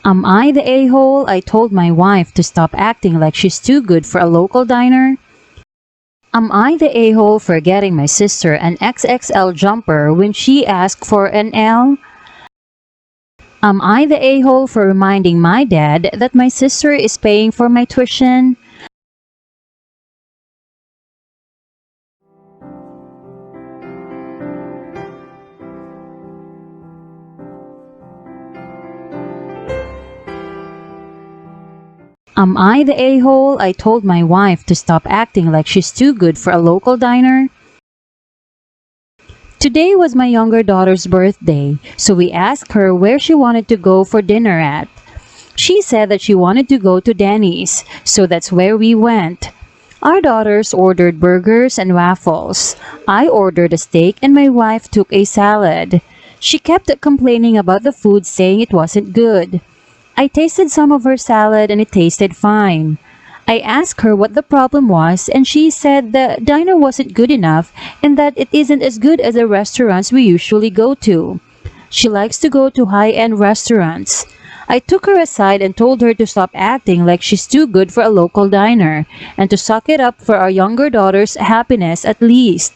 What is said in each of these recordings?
Am I the a-hole I told my wife to stop acting like she's too good for a local diner? Am I the a-hole for getting my sister an XXL jumper when she asked for an L? Am I the a-hole for reminding my dad that my sister is paying for my tuition? Am I the a-hole I told my wife to stop acting like she's too good for a local diner? Today was my younger daughter's birthday, so we asked her where she wanted to go for dinner at. She said that she wanted to go to Denny's, so that's where we went. Our daughters ordered burgers and waffles. I ordered a steak and my wife took a salad. She kept complaining about the food, saying it wasn't good. I tasted some of her salad and it tasted fine. I asked her what the problem was and she said the diner wasn't good enough and that it isn't as good as the restaurants we usually go to. She likes to go to high-end restaurants. I took her aside and told her to stop acting like she's too good for a local diner and to suck it up for our younger daughter's happiness at least.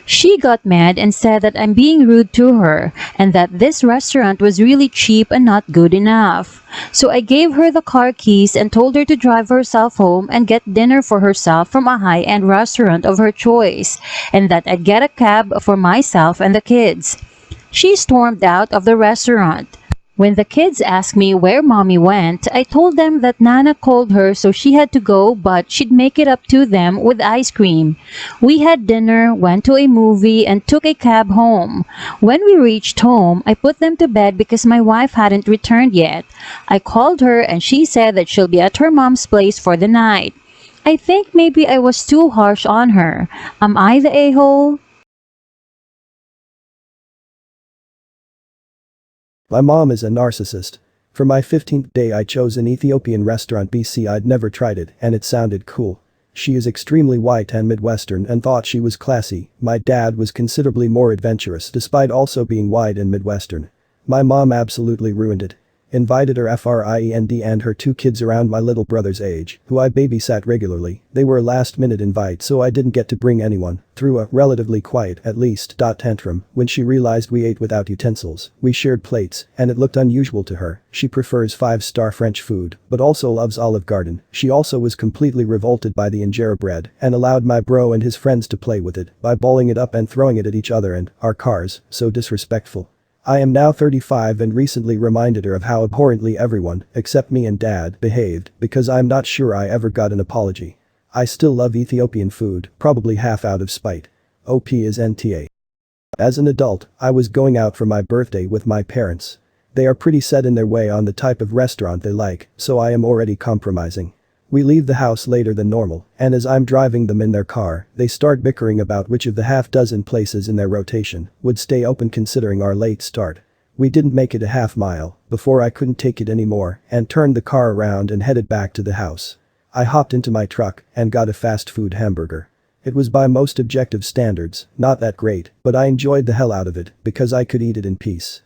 She got mad and said that I'm being rude to her and that this restaurant was really cheap and not good enough. So I gave her the car keys and told her to drive herself home and get dinner for herself from a high-end restaurant of her choice and that I'd get a cab for myself and the kids. She stormed out of the restaurant. When the kids asked me where mommy went, I told them that Nana called her so she had to go but she'd make it up to them with ice cream. We had dinner, went to a movie, and took a cab home. When we reached home, I put them to bed because my wife hadn't returned yet. I called her and she said that she'll be at her mom's place for the night. I think maybe I was too harsh on her. Am I the a-hole? My mom is a narcissist. For my 15th day I chose an Ethiopian restaurant BC. I'd never tried it and it sounded cool. She is extremely white and Midwestern and thought she was classy. My dad was considerably more adventurous despite also being white and Midwestern. My mom absolutely ruined it. Invited her friend and her two kids around my little brother's age, who I babysat regularly. They were a last-minute invite so I didn't get to bring anyone. Threw a relatively quiet, at least, tantrum when she realized we ate without utensils. We shared plates, and it looked unusual to her. She prefers 5-star French food, but also loves Olive Garden. She also was completely revolted by the injera bread and allowed my bro and his friends to play with it by balling it up and throwing it at each other and our cars. So disrespectful. I am now 35 and recently reminded her of how abhorrently everyone, except me and dad, behaved because I'm not sure I ever got an apology. I still love Ethiopian food, probably half out of spite. OP is NTA. As an adult, I was going out for my birthday with my parents. They are pretty set in their way on the type of restaurant they like, so I am already compromising. We leave the house later than normal, and as I'm driving them in their car, they start bickering about which of the half-dozen places in their rotation would stay open considering our late start. We didn't make it a half-mile before I couldn't take it anymore and turned the car around and headed back to the house. I hopped into my truck and got a fast food hamburger. It was by most objective standards not that great, but I enjoyed the hell out of it because I could eat it in peace.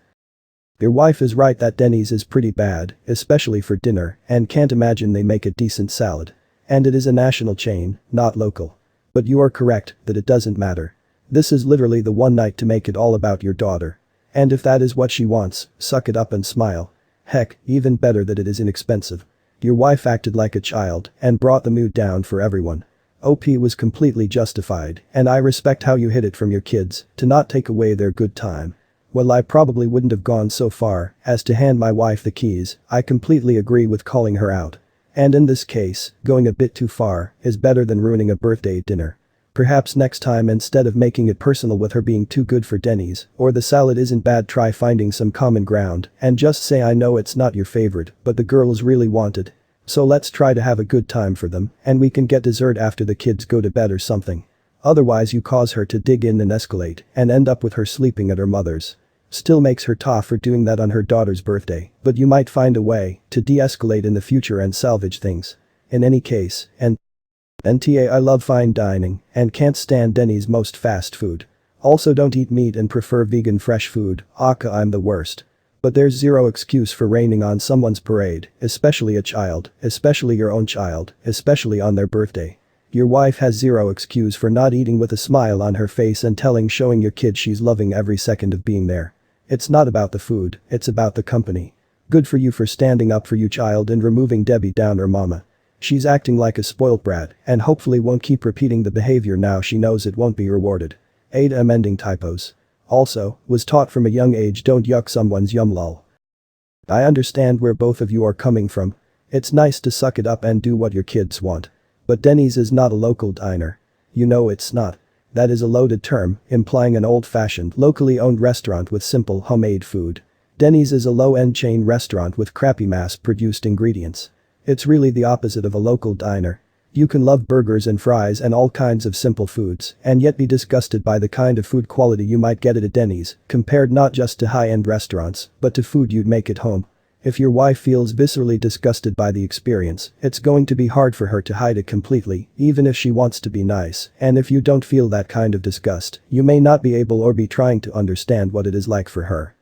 Your wife is right that Denny's is pretty bad, especially for dinner, and can't imagine they make a decent salad. And it is a national chain, not local. But you are correct that it doesn't matter. This is literally the one night to make it all about your daughter. And if that is what she wants, suck it up and smile. Heck, even better that it is inexpensive. Your wife acted like a child and brought the mood down for everyone. OP was completely justified, and I respect how you hid it from your kids to not take away their good time. Well, I probably wouldn't have gone so far as to hand my wife the keys. I completely agree with calling her out. And in this case, going a bit too far is better than ruining a birthday dinner. Perhaps next time, instead of making it personal with her being too good for Denny's or the salad isn't bad, try finding some common ground and just say, I know it's not your favorite, but the girls really want it. So let's try to have a good time for them and we can get dessert after the kids go to bed or something. Otherwise you cause her to dig in and escalate and end up with her sleeping at her mother's. Still makes her tough for doing that on her daughter's birthday, but you might find a way to de-escalate in the future and salvage things. In any case, NTA, I love fine dining and can't stand Denny's most fast food. Also don't eat meat and prefer vegan fresh food. Aka, I'm the worst. But there's zero excuse for raining on someone's parade, especially a child, especially your own child, especially on their birthday. Your wife has zero excuse for not eating with a smile on her face and showing your kid she's loving every second of being there. It's not about the food, it's about the company. Good for you for standing up for your child and removing Debbie Downer mama. She's acting like a spoilt brat and hopefully won't keep repeating the behavior now she knows it won't be rewarded. AITA amending typos. Also, was taught from a young age don't yuck someone's yum lol. I understand where both of you are coming from. It's nice to suck it up and do what your kids want. But Denny's is not a local diner. You know it's not. That is a loaded term, implying an old-fashioned, locally owned restaurant with simple, homemade food. Denny's is a low-end chain restaurant with crappy mass-produced ingredients. It's really the opposite of a local diner. You can love burgers and fries and all kinds of simple foods and yet be disgusted by the kind of food quality you might get at a Denny's, compared not just to high-end restaurants, but to food you'd make at home. If your wife feels viscerally disgusted by the experience, it's going to be hard for her to hide it completely, even if she wants to be nice, and if you don't feel that kind of disgust, you may not be able or be trying to understand what it is like for her.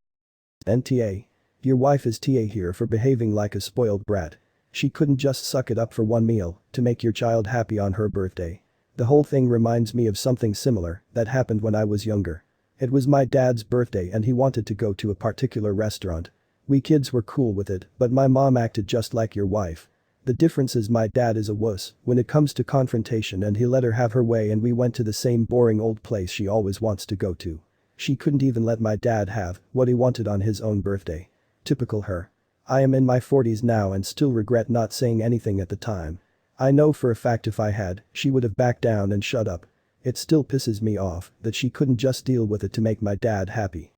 NTA. Your wife is TA here for behaving like a spoiled brat. She couldn't just suck it up for one meal to make your child happy on her birthday. The whole thing reminds me of something similar that happened when I was younger. It was my dad's birthday and he wanted to go to a particular restaurant. We kids were cool with it, but my mom acted just like your wife. The difference is my dad is a wuss when it comes to confrontation and he let her have her way and we went to the same boring old place she always wants to go to. She couldn't even let my dad have what he wanted on his own birthday. Typical her. I am in my 40s now and still regret not saying anything at the time. I know for a fact if I had, she would have backed down and shut up. It still pisses me off that she couldn't just deal with it to make my dad happy.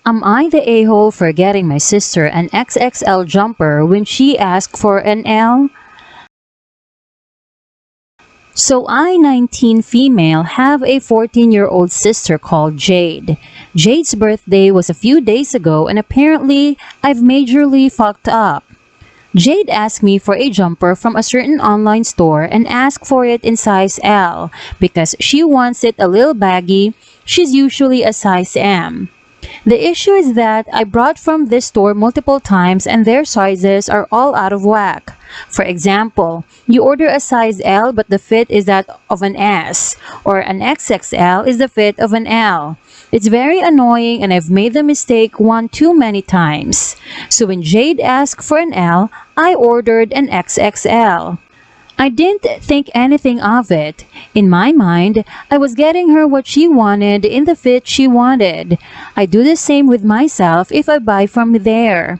Am I the a-hole for getting my sister an XXL jumper when she asked for an L? So I, 19 female, have a 14-year-old sister called Jade. Jade's birthday was a few days ago and apparently I've majorly fucked up. Jade asked me for a jumper from a certain online store and asked for it in size L because she wants it a little baggy. She's usually a size M. The issue is that I brought from this store multiple times and their sizes are all out of whack. For example, you order a size L but the fit is that of an S, or an XXL is the fit of an L. It's very annoying and I've made the mistake one too many times. So when Jade asked for an L, I ordered an XXL. I didn't think anything of it. In my mind, I was getting her what she wanted in the fit she wanted. I do the same with myself if I buy from there.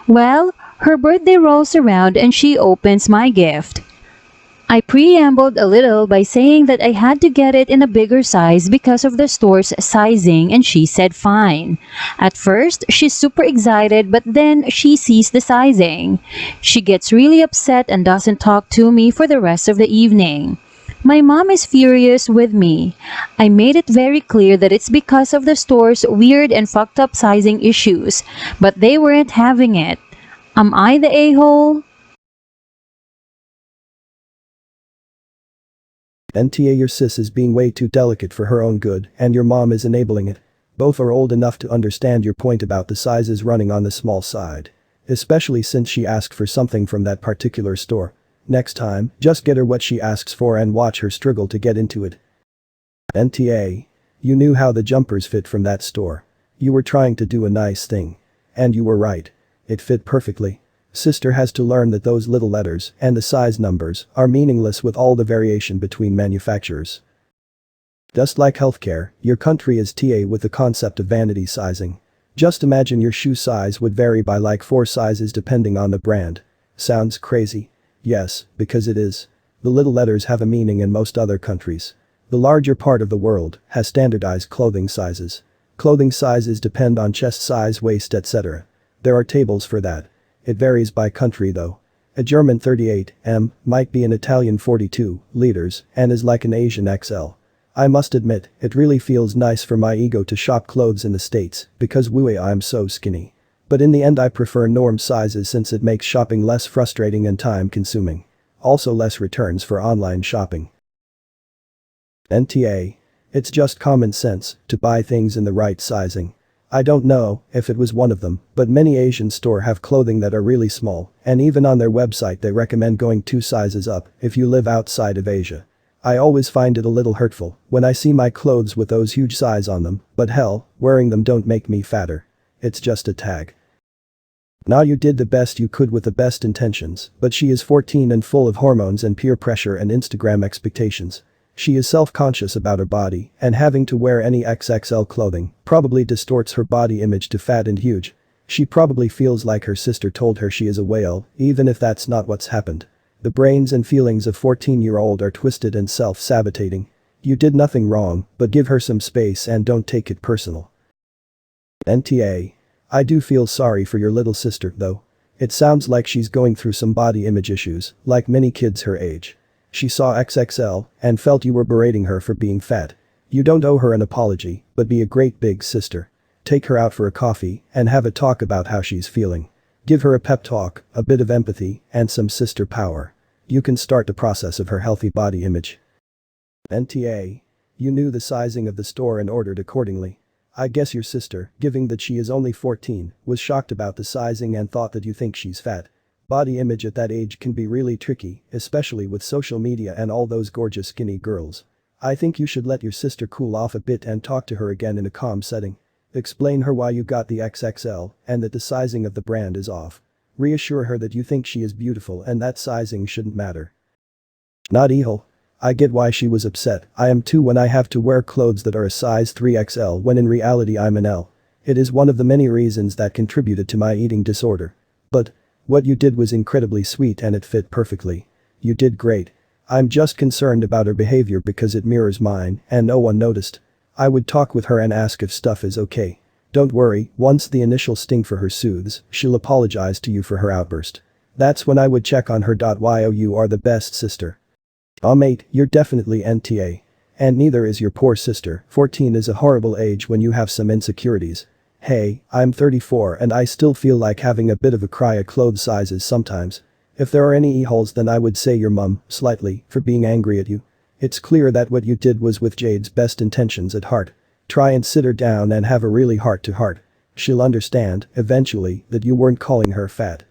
Well, her birthday rolls around and she opens my gift. I preambled a little by saying that I had to get it in a bigger size because of the store's sizing and she said fine. At first, she's super excited but then she sees the sizing. She gets really upset and doesn't talk to me for the rest of the evening. My mom is furious with me. I made it very clear that it's because of the store's weird and fucked up sizing issues, but they weren't having it. Am I the a-hole? NTA. Your sis is being way too delicate for her own good and your mom is enabling it. Both are old enough to understand your point about the sizes running on the small side. Especially since she asked for something from that particular store. Next time, just get her what she asks for and watch her struggle to get into it. NTA. You knew how the jumpers fit from that store. You were trying to do a nice thing. And you were right. It fit perfectly. Sister has to learn that those little letters and the size numbers are meaningless with all the variation between manufacturers. Just like healthcare, your country is TA with the concept of vanity sizing. Just imagine your shoe size would vary by like 4 sizes depending on the brand. Sounds crazy? Yes, because it is. The little letters have a meaning in most other countries. The larger part of the world has standardized clothing sizes. Clothing sizes depend on chest size, waist, etc. There are tables for that. It varies by country though. A German 38M might be an Italian 42 liters and is like an Asian XL. I must admit, it really feels nice for my ego to shop clothes in the States because I'm so skinny. But in the end I prefer norm sizes since it makes shopping less frustrating and time consuming. Also less returns for online shopping. NTA. It's just common sense to buy things in the right sizing. I don't know if it was one of them, but many Asian stores have clothing that are really small, and even on their website they recommend going 2 sizes up if you live outside of Asia. I always find it a little hurtful when I see my clothes with those huge size on them, but hell, wearing them don't make me fatter. It's just a tag. Now you did the best you could with the best intentions, but she is 14 and full of hormones and peer pressure and Instagram expectations. She is self-conscious about her body, and having to wear any XXL clothing probably distorts her body image to fat and huge. She probably feels like her sister told her she is a whale, even if that's not what's happened. The brains and feelings of 14-year-old are twisted and self-sabotaging. You did nothing wrong, but give her some space and don't take it personal. NTA. I do feel sorry for your little sister, though. It sounds like she's going through some body image issues, like many kids her age. She saw XXL and felt you were berating her for being fat. You don't owe her an apology, but be a great big sister. Take her out for a coffee and have a talk about how she's feeling. Give her a pep talk, a bit of empathy, and some sister power. You can start the process of her healthy body image. NTA. You knew the sizing of the store and ordered accordingly. I guess your sister, given that she is only 14, was shocked about the sizing and thought that you think she's fat. Body image at that age can be really tricky, especially with social media and all those gorgeous skinny girls. I think you should let your sister cool off a bit and talk to her again in a calm setting. Explain her why you got the XXL and that the sizing of the brand is off. Reassure her that you think she is beautiful and that sizing shouldn't matter. Not evil. I get why she was upset. I am too when I have to wear clothes that are a size 3XL when in reality I'm an L. It is one of the many reasons that contributed to my eating disorder. But what you did was incredibly sweet and it fit perfectly. You did great. I'm just concerned about her behavior because it mirrors mine and no one noticed. I would talk with her and ask if stuff is okay. Don't worry, once the initial sting for her soothes, she'll apologize to you for her outburst. That's when I would check on her. Yo, you are the best sister. Mate, you're definitely NTA. And neither is your poor sister. 14 is a horrible age when you have some insecurities. Hey, I'm 34 and I still feel like having a bit of a cry at clothes sizes sometimes. If there are any e-holes then I would say your mum, slightly, for being angry at you. It's clear that what you did was with Jade's best intentions at heart. Try and sit her down and have a really heart-to-heart. She'll understand, eventually, that you weren't calling her fat.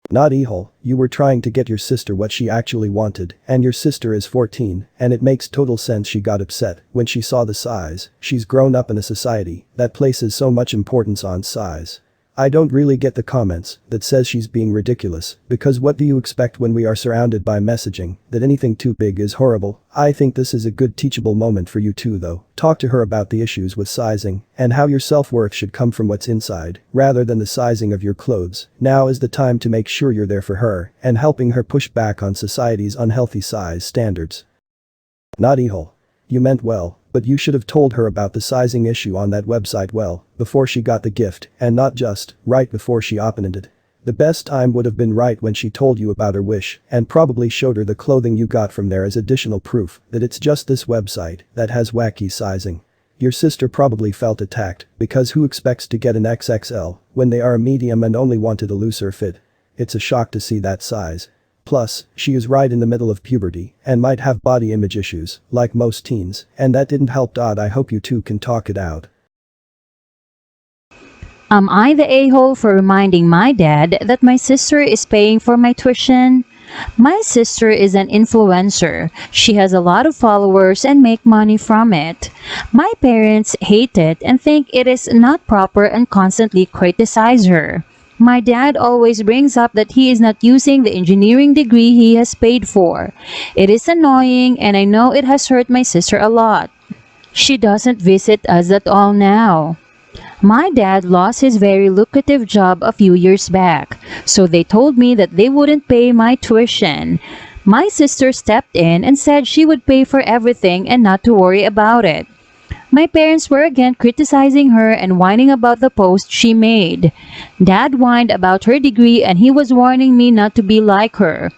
Not e-hole, you were trying to get your sister what she actually wanted, and your sister is 14, and it makes total sense she got upset when she saw the size. She's grown up in a society that places so much importance on size. I don't really get the comments that says she's being ridiculous, because what do you expect when we are surrounded by messaging that anything too big is horrible? I think this is a good teachable moment for you too though. Talk to her about the issues with sizing and how your self-worth should come from what's inside rather than the sizing of your clothes. Now is the time to make sure you're there for her and helping her push back on society's unhealthy size standards. Not e-hole. You meant well, but you should have told her about the sizing issue on that website before she got the gift and not just right before she opened it. The best time would have been right when she told you about her wish and probably showed her the clothing you got from there as additional proof that it's just this website that has wacky sizing. Your sister probably felt attacked because who expects to get an XXL when they are a medium and only wanted a looser fit? It's a shock to see that size. Plus, she is right in the middle of puberty and might have body image issues, like most teens, and that didn't help. I hope you two can talk it out. Am I the a-hole for reminding my dad that my sister is paying for my tuition? My sister is an influencer. She has a lot of followers and make money from it. My parents hate it and think it is not proper and constantly criticize her. My dad always brings up that he is not using the engineering degree he has paid for. It is annoying and I know it has hurt my sister a lot. She doesn't visit us at all now. My dad lost his very lucrative job a few years back, so they told me that they wouldn't pay my tuition. My sister stepped in and said she would pay for everything and not to worry about it. My parents were again criticizing her and whining about the post she made. Dad whined about her degree and he was warning me not to be like her.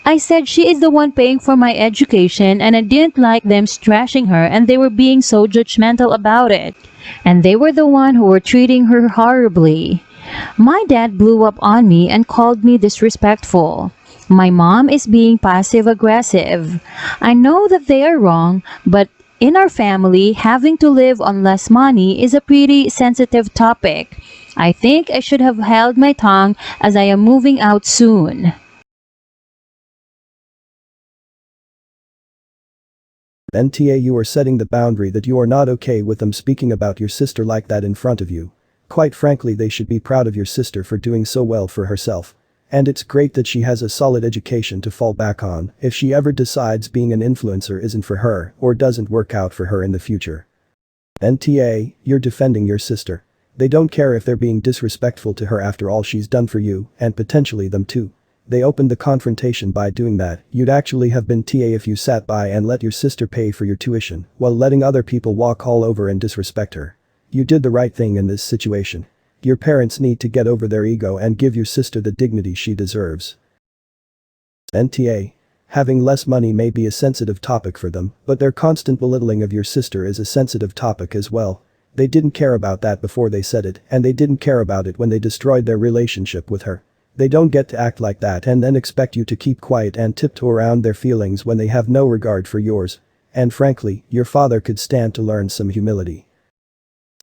I said she is the one paying for my education and I didn't like them trashing her and they were being so judgmental about it. And they were the one who were treating her horribly. My dad blew up on me and called me disrespectful. My mom is being passive-aggressive. I know that they are wrong, but In our family, having to live on less money is a pretty sensitive topic. I think I should have held my tongue as I am moving out soon. NTA, you are setting the boundary that you are not okay with them speaking about your sister like that in front of you. Quite frankly, they should be proud of your sister for doing so well for herself. And it's great that she has a solid education to fall back on if she ever decides being an influencer isn't for her or doesn't work out for her in the future. NTA, you're defending your sister. They don't care if they're being disrespectful to her after all she's done for you and potentially them too. They opened the confrontation by doing that. You'd actually have been TA if you sat by and let your sister pay for your tuition while letting other people walk all over and disrespect her. You did the right thing in this situation. Your parents need to get over their ego and give your sister the dignity she deserves. NTA. Having less money may be a sensitive topic for them, but their constant belittling of your sister is a sensitive topic as well. They didn't care about that before they said it, and they didn't care about it when they destroyed their relationship with her. They don't get to act like that and then expect you to keep quiet and tiptoe around their feelings when they have no regard for yours. And frankly, your father could stand to learn some humility.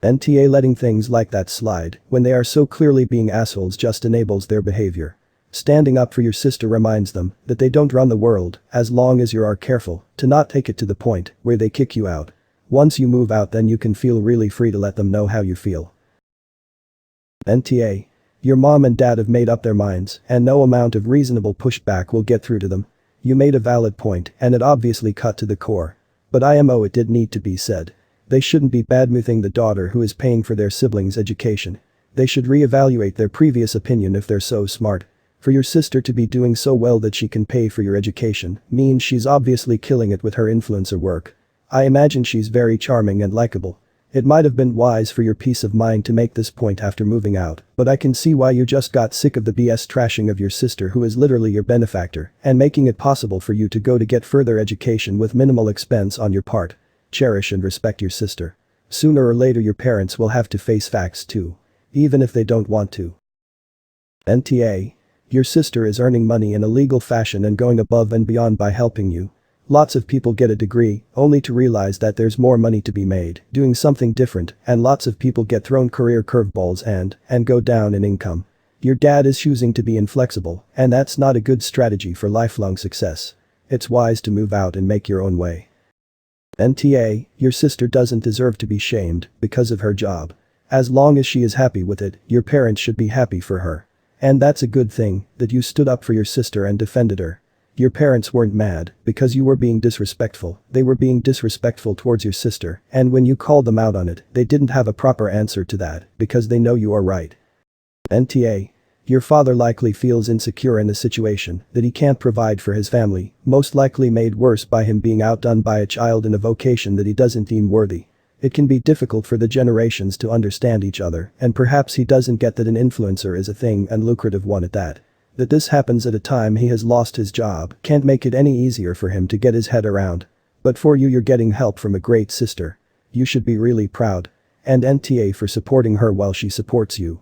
NTA, letting things like that slide when they are so clearly being assholes just enables their behavior. Standing up for your sister reminds them that they don't run the world as long as you are careful to not take it to the point where they kick you out. Once you move out, then you can feel really free to let them know how you feel. NTA. Your mom and dad have made up their minds and no amount of reasonable pushback will get through to them. You made a valid point and it obviously cut to the core. But IMO, it did need to be said. They shouldn't be badmouthing the daughter who is paying for their siblings' education. They should reevaluate their previous opinion if they're so smart. For your sister to be doing so well that she can pay for your education means she's obviously killing it with her influencer work. I imagine she's very charming and likable. It might have been wise for your peace of mind to make this point after moving out, but I can see why you just got sick of the BS trashing of your sister who is literally your benefactor and making it possible for you to go to get further education with minimal expense on your part. Cherish and respect your sister. Sooner or later your parents will have to face facts too. Even if they don't want to. NTA. Your sister is earning money in a legal fashion and going above and beyond by helping you. Lots of people get a degree only to realize that there's more money to be made doing something different, and lots of people get thrown career curveballs and go down in income. Your dad is choosing to be inflexible, and that's not a good strategy for lifelong success. It's wise to move out and make your own way. NTA, your sister doesn't deserve to be shamed because of her job. As long as she is happy with it, your parents should be happy for her. And that's a good thing that you stood up for your sister and defended her. Your parents weren't mad because you were being disrespectful, they were being disrespectful towards your sister, and when you called them out on it, they didn't have a proper answer to that because they know you are right. NTA. Your father likely feels insecure in the situation that he can't provide for his family, most likely made worse by him being outdone by a child in a vocation that he doesn't deem worthy. It can be difficult for the generations to understand each other, and perhaps he doesn't get that an influencer is a thing and lucrative one at that. That this happens at a time he has lost his job can't make it any easier for him to get his head around. But for you, you're getting help from a great sister. You should be really proud. And NTA for supporting her while she supports you.